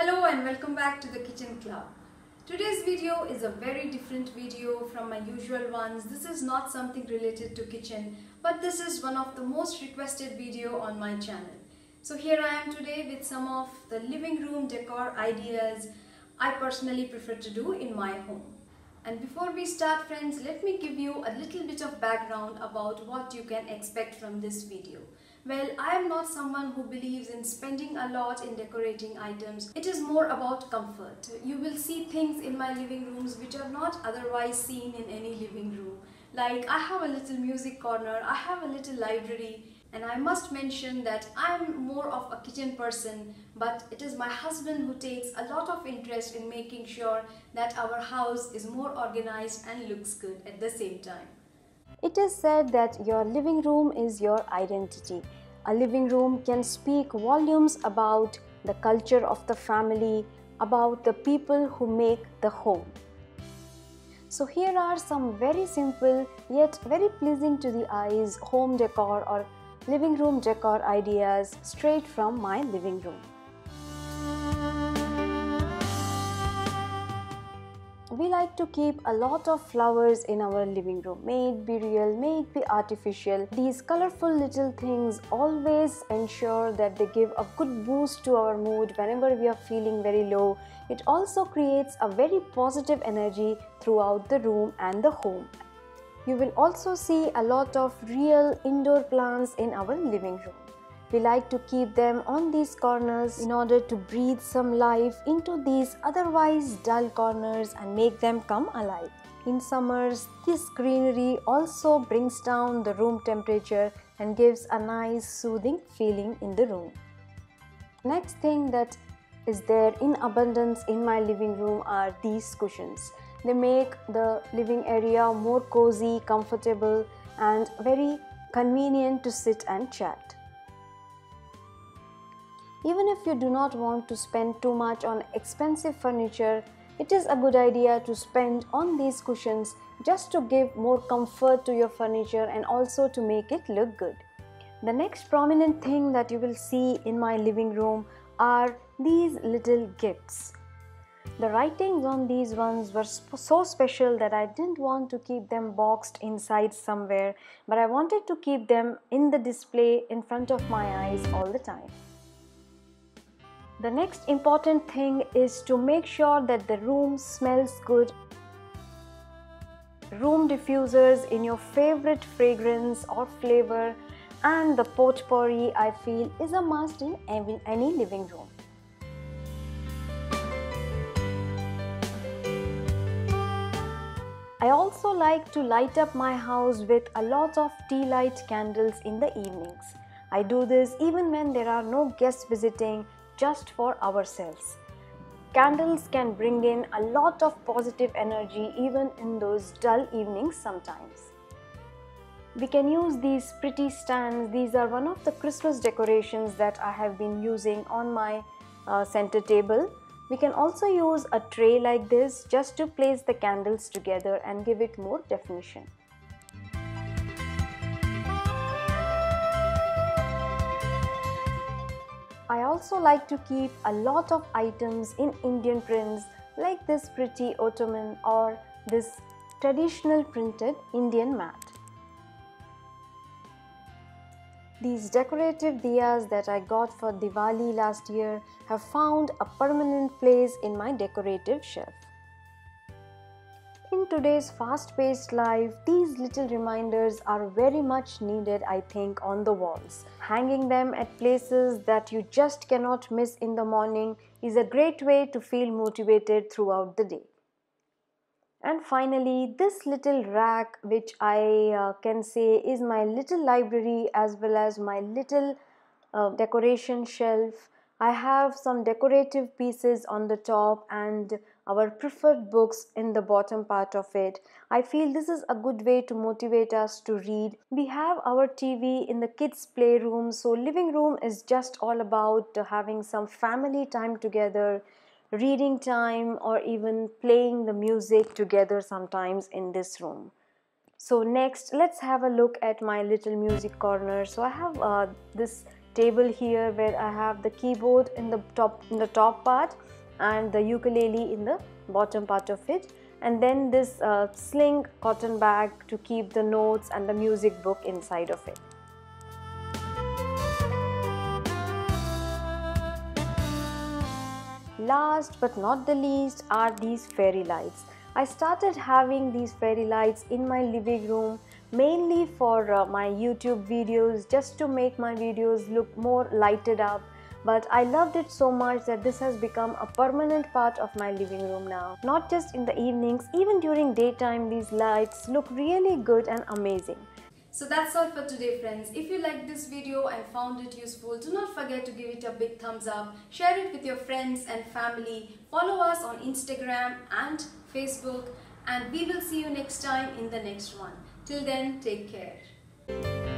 Hello and welcome back to the Kitchen Club. Today's video is a very different video from my usual ones. This is not something related to kitchen, but this is one of the most requested video on my channel. So here I am today with some of the living room decor ideas I personally prefer to do in my home. And before we start, friends, let me give you a little bit of background about what you can expect from this video. Well, I am not someone who believes in spending a lot in decorating items. It is more about comfort. You will see things in my living rooms which are not otherwise seen in any living room. Like I have a little music corner, I have a little library, and I must mention that I am more of a kitchen person, but it is my husband who takes a lot of interest in making sure that our house is more organized and looks good at the same time. It is said that your living room is your identity. A living room can speak volumes about the culture of the family, about the people who make the home. So here are some very simple yet very pleasing to the eyes home decor or living room decor ideas straight from my living room. We like to keep a lot of flowers in our living room. May it be real, may it be artificial. These colorful little things always ensure that they give a good boost to our mood whenever we are feeling very low. It also creates a very positive energy throughout the room and the home. You will also see a lot of real indoor plants in our living room. We like to keep them on these corners in order to breathe some life into these otherwise dull corners and make them come alive. In summers, this greenery also brings down the room temperature and gives a nice soothing feeling in the room. Next thing that is there in abundance in my living room are these cushions. They make the living area more cozy, comfortable, and very convenient to sit and chat. Even if you do not want to spend too much on expensive furniture, it is a good idea to spend on these cushions just to give more comfort to your furniture and also to make it look good. The next prominent thing that you will see in my living room are these little gifts. The writings on these ones were so special that I didn't want to keep them boxed inside somewhere, but I wanted to keep them in the display in front of my eyes all the time. The next important thing is to make sure that the room smells good. Room diffusers in your favorite fragrance or flavor and the potpourri I feel is a must in any living room. I also like to light up my house with a lot of tea light candles in the evenings. I do this even when there are no guests visiting, just for ourselves. Candles can bring in a lot of positive energy even in those dull evenings sometimes. We can use these pretty stands. These are one of the Christmas decorations that I have been using on my center table. We can also use a tray like this just to place the candles together and give it more definition. I also like to keep a lot of items in Indian prints like this pretty ottoman or this traditional printed Indian mat. These decorative diyas that I got for Diwali last year have found a permanent place in my decorative shelf. In today's fast-paced life, these little reminders are very much needed, I think, on the walls. Hanging them at places that you just cannot miss in the morning is a great way to feel motivated throughout the day. And finally, this little rack, which I can say is my little library as well as my little decoration shelf. I have some decorative pieces on the top and our preferred books in the bottom part of it. I feel this is a good way to motivate us to read. We have our TV in the kids' playroom, so living room is just all about having some family time together, reading time, or even playing the music together sometimes in this room. So next, let's have a look at my little music corner. So I have this table here where I have the keyboard in the top part and the ukulele in the bottom part of it, and then this sling cotton bag to keep the notes and the music book inside of it. Last but not the least are these fairy lights. I started having these fairy lights in my living room mainly for my YouTube videos, just to make my videos look more lighted up. But I loved it so much that this has become a permanent part of my living room now. Not just in the evenings, even during daytime these lights look really good and amazing. So that's all for today, friends. If you liked this video and found it useful, do not forget to give it a big thumbs up, share it with your friends and family, follow us on Instagram and Facebook, and we will see you next time in the next one. Till then, take care.